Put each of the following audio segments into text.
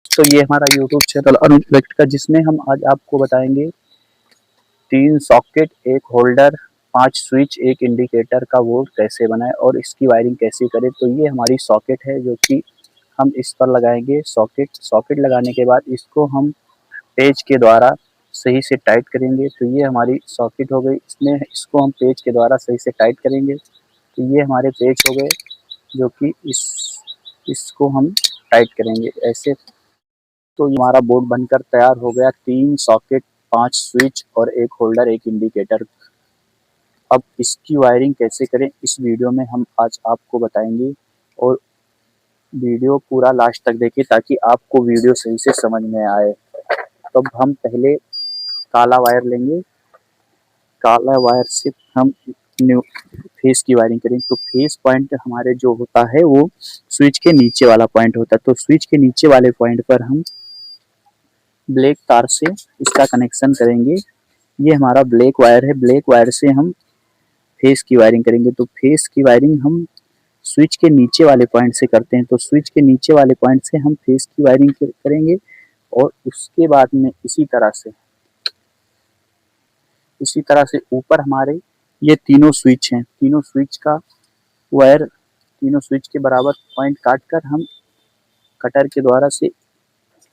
तो ये हमारा यूट्यूब चैनल अनुज इलेक्ट्रिक का, जिसमें हम आज आपको बताएंगे 3 सॉकेट, 1 होल्डर, 5 स्विच, 1 इंडिकेटर का बोर्ड कैसे बनाएं और इसकी वायरिंग कैसे करें। तो ये हमारी सॉकेट है जो कि हम इस पर लगाएंगे सॉकेट लगाने के बाद इसको हम पेज के द्वारा सही से टाइट करेंगे। तो ये हमारी सॉकेट हो गई, इसमें इसको हम पेज के द्वारा सही से टाइट करेंगे। तो ये हमारे पेज हो गए जो कि इसको हम टाइट करेंगे ऐसे। तो हमारा बोर्ड बनकर तैयार हो गया, 3 सॉकेट, 5 स्विच और 1 होल्डर, 1 इंडिकेटर। अब इसकी वायरिंग कैसे करें इस वीडियो में हम आज आपको बताएंगे, और वीडियो पूरा लास्ट तक देखिए ताकि आपको वीडियो सही से समझ में आए। तो अब हम पहले काला वायर लेंगे, काला वायर से हम न्यू फेस की वायरिंग करेंगे। तो फेस पॉइंट हमारे जो होता है वो स्विच के नीचे वाला पॉइंट होता है। तो स्विच के नीचे वाले पॉइंट पर हम ब्लैक तार से इसका कनेक्शन करेंगे। ये हमारा ब्लैक वायर है, ब्लैक वायर से हम फेस की वायरिंग करेंगे। तो फेस की वायरिंग हम स्विच के नीचे वाले पॉइंट से करते हैं। तो स्विच के नीचे वाले पॉइंट से हम फेस की वायरिंग करेंगे, और उसके बाद में इसी तरह से ऊपर हमारे ये तीनों स्विच हैं, तीनों स्विच का वायर, तीनों स्विच के बराबर पॉइंट काट कर हम कटर के द्वारा से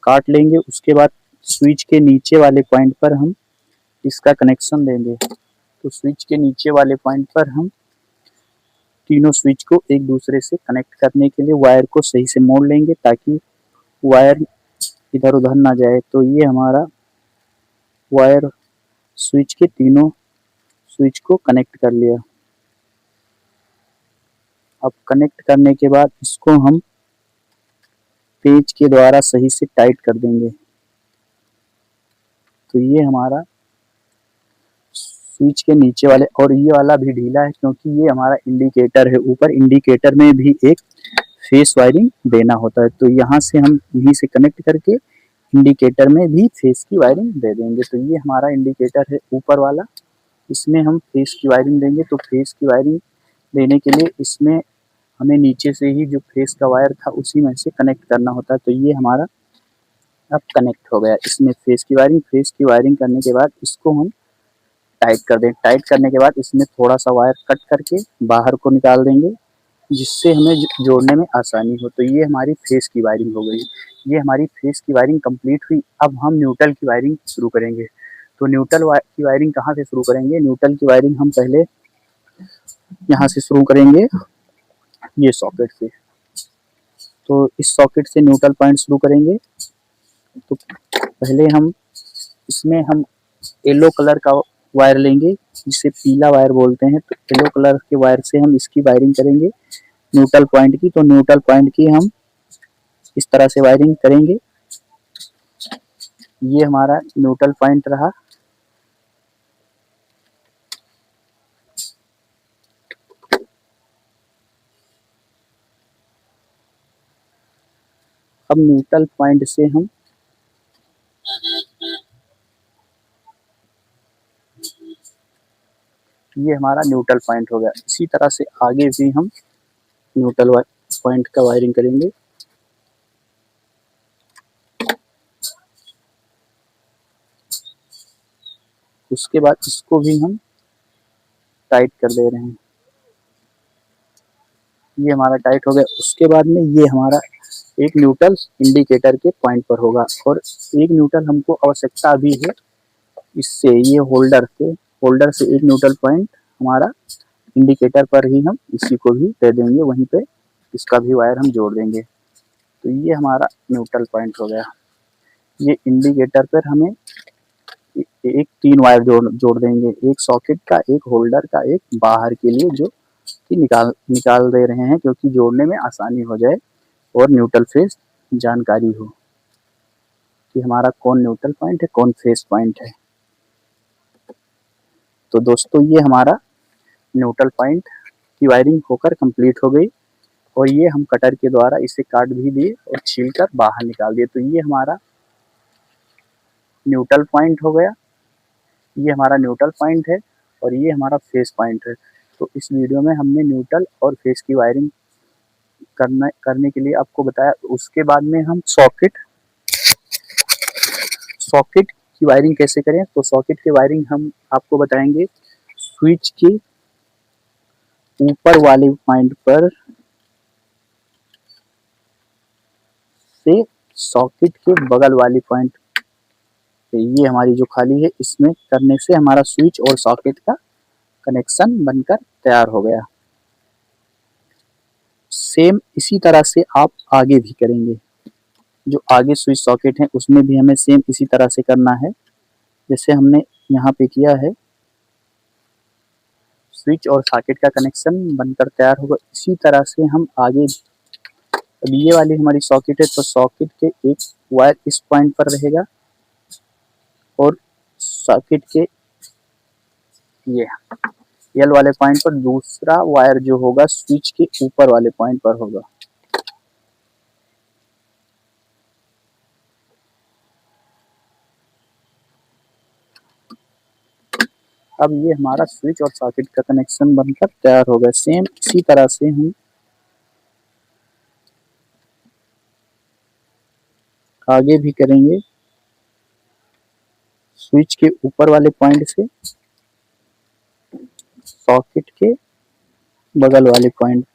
काट लेंगे। उसके बाद स्विच के नीचे वाले पॉइंट पर हम इसका कनेक्शन देंगे। तो स्विच के नीचे वाले पॉइंट पर हम तीनों स्विच को एक दूसरे से कनेक्ट करने के लिए वायर को सही से मोड़ लेंगे ताकि वायर इधर उधर ना जाए। तो ये हमारा वायर स्विच के तीनों स्विच को कनेक्ट कर लिया। अब कनेक्ट करने के बाद इसको हम पेंच के द्वारा सही से टाइट कर देंगे। तो ये हमारा स्विच के नीचे वाले, और ये वाला भी ढीला है क्योंकि ये हमारा इंडिकेटर है। ऊपर इंडिकेटर में भी एक फेस वायरिंग देना होता है। तो यहाँ से हम यहीं से कनेक्ट करके इंडिकेटर में भी फेस की वायरिंग दे देंगे। तो ये हमारा इंडिकेटर है ऊपर वाला, इसमें हम फेस की वायरिंग देंगे। तो फेस की वायरिंग देने के लिए इसमें हमें नीचे से ही जो फेस का वायर था उसी में से कनेक्ट करना होता है। तो ये हमारा अब कनेक्ट हो गया इसमें फेस की वायरिंग। फेस की वायरिंग करने के बाद इसको हम टाइट कर दें। टाइट करने के बाद इसमें थोड़ा सा वायर कट करके बाहर को निकाल देंगे, जिससे हमें जोड़ने में आसानी हो। तो ये हमारी फेस की वायरिंग हो गई। ये हमारी फेस की वायरिंग कंप्लीट हुई। अब हम न्यूट्रल की वायरिंग शुरू करेंगे। तो न्यूट्रल की वायरिंग कहाँ से शुरू करेंगे? न्यूट्रल की वायरिंग हम पहले यहाँ से शुरू करेंगे, ये सॉकेट से। तो इस सॉकेट से न्यूट्रल पॉइंट शुरू करेंगे। तो पहले हम इसमें हम येलो कलर का वायर लेंगे, जिसे पीला वायर बोलते हैं। तो येलो कलर के वायर से हम इसकी वायरिंग करेंगे न्यूट्रल पॉइंट की। तो न्यूट्रल पॉइंट की हम इस तरह से वायरिंग करेंगे। ये हमारा न्यूट्रल पॉइंट रहा। अब न्यूट्रल पॉइंट से हम ये हमारा न्यूट्रल पॉइंट हो गया। इसी तरह से आगे भी हम न्यूट्रल पॉइंट का वायरिंग करेंगे। उसके बाद इसको भी हम टाइट कर दे रहे हैं। ये हमारा टाइट हो गया। उसके बाद में ये हमारा एक न्यूट्रल इंडिकेटर के पॉइंट पर होगा, और एक न्यूट्रल हमको आवश्यकता भी है। इससे ये होल्डर से एक न्यूट्रल पॉइंट हमारा इंडिकेटर पर ही हम इसी को भी दे देंगे, वहीं पे इसका भी वायर हम जोड़ देंगे। तो ये हमारा न्यूट्रल पॉइंट हो गया। ये इंडिकेटर पर हमें एक 3 वायर जोड़ देंगे, एक सॉकेट का, एक होल्डर का, एक बाहर के लिए जो कि निकाल दे रहे हैं क्योंकि जोड़ने में आसानी हो जाए और न्यूट्रल फेस जानकारी हो कि हमारा कौन न्यूट्रल पॉइंट है, कौन फेस पॉइंट है। तो दोस्तों ये हमारा न्यूट्रल पॉइंट की वायरिंग होकर कंप्लीट हो गई, और ये हम कटर के द्वारा इसे काट भी दिए और छील कर बाहर निकाल दिए। तो ये हमारा न्यूट्रल पॉइंट हो गया, ये हमारा न्यूट्रल पॉइंट है, और ये हमारा फेस पॉइंट है। तो इस वीडियो में हमने न्यूट्रल और फेस की वायरिंग करने के लिए आपको बताया। उसके बाद में हम सॉकेट सॉकेट की वायरिंग कैसे करें, तो सॉकेट की वायरिंग हम आपको बताएंगे स्विच के ऊपर वाले पॉइंट पर से सॉकेट के बगल वाली पॉइंट पे, ये हमारी जो खाली है इसमें करने से हमारा स्विच और सॉकेट का कनेक्शन बनकर तैयार हो गया। सेम इसी तरह से आप आगे भी करेंगे, जो आगे स्विच सॉकेट है उसमें भी हमें सेम इसी तरह से करना है जैसे हमने यहाँ पे किया है। स्विच और सॉकेट का कनेक्शन बनकर तैयार होगा, इसी तरह से हम आगे। अब ये वाली हमारी सॉकेट है, तो सॉकेट के एक वायर इस पॉइंट पर रहेगा और सॉकेट के ये यल वाले पॉइंट पर दूसरा वायर जो होगा स्विच के ऊपर वाले पॉइंट पर होगा। अब ये हमारा स्विच और सॉकेट का कनेक्शन बनकर तैयार हो गया। सेम इसी तरह से हम आगे भी करेंगे, स्विच के ऊपर वाले पॉइंट से सॉकेट के बगल वाले पॉइंट।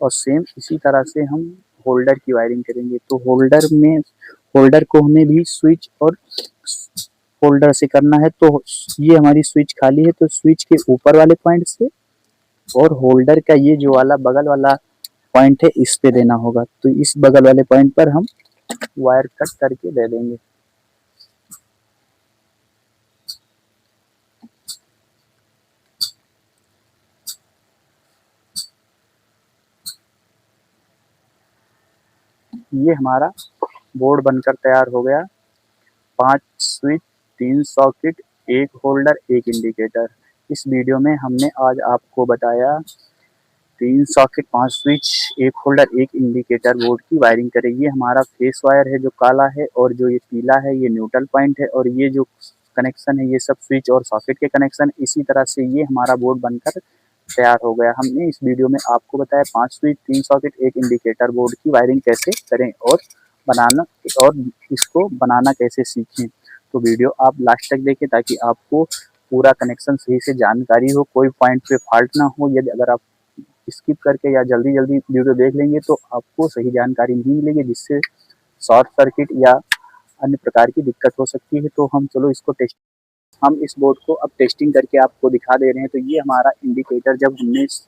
और सेम इसी तरह से हम होल्डर की वायरिंग करेंगे। तो होल्डर को हमें भी स्विच और होल्डर से करना है। तो ये हमारी स्विच खाली है, तो स्विच के ऊपर वाले पॉइंट से और होल्डर का ये जो वाला बगल वाला पॉइंट है इस पे देना होगा। तो इस बगल वाले पॉइंट पर हम वायर कट करके दे देंगे। ये हमारा बोर्ड बनकर तैयार हो गया। 5 स्विच, 3 सॉकेट, 1 होल्डर, 1 इंडिकेटर। इस वीडियो में हमने आज आपको बताया 3 socket, 5 switch, 1 holder, 1 indicator board की वायरिंग करें। ये हमारा फेस वायर है जो काला है, और जो ये पीला है ये न्यूट्रल पॉइंट है, और ये जो कनेक्शन है ये सब स्विच और सॉकेट के कनेक्शन। इसी तरह से ये हमारा बोर्ड बनकर तैयार हो गया। हमने इस वीडियो में आपको बताया 5 स्विच, 3 सॉकेट, 1 इंडिकेटर बोर्ड की वायरिंग कैसे करें और बनाना, और इसको बनाना कैसे सीखें। तो वीडियो आप लास्ट तक देखें ताकि आपको पूरा कनेक्शन सही से जानकारी हो, कोई पॉइंट पे फॉल्ट ना हो। यदि अगर आप स्किप करके या जल्दी जल्दी वीडियो देख लेंगे तो आपको सही जानकारी नहीं मिलेगी, जिससे शॉर्ट सर्किट या अन्य प्रकार की दिक्कत हो सकती है। तो हम इस बोर्ड को अब टेस्टिंग करके आपको दिखा दे रहे हैं। तो ये हमारा इंडिकेटर जब हमने इस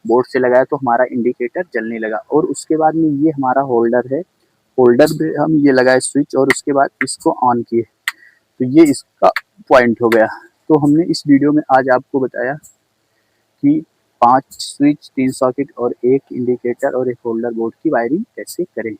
बोर्ड से लगाया तो हमारा इंडिकेटर जलने लगा, और उसके बाद में ये हमारा होल्डर है। होल्डर पे हम ये लगाए स्विच और उसके बाद इसको ऑन किए, तो ये इसका पॉइंट हो गया। तो हमने इस वीडियो में आज आपको बताया कि 5 स्विच, 3 सॉकेट और 1 इंडिकेटर और 1 होल्डर बोर्ड की वायरिंग कैसे करें।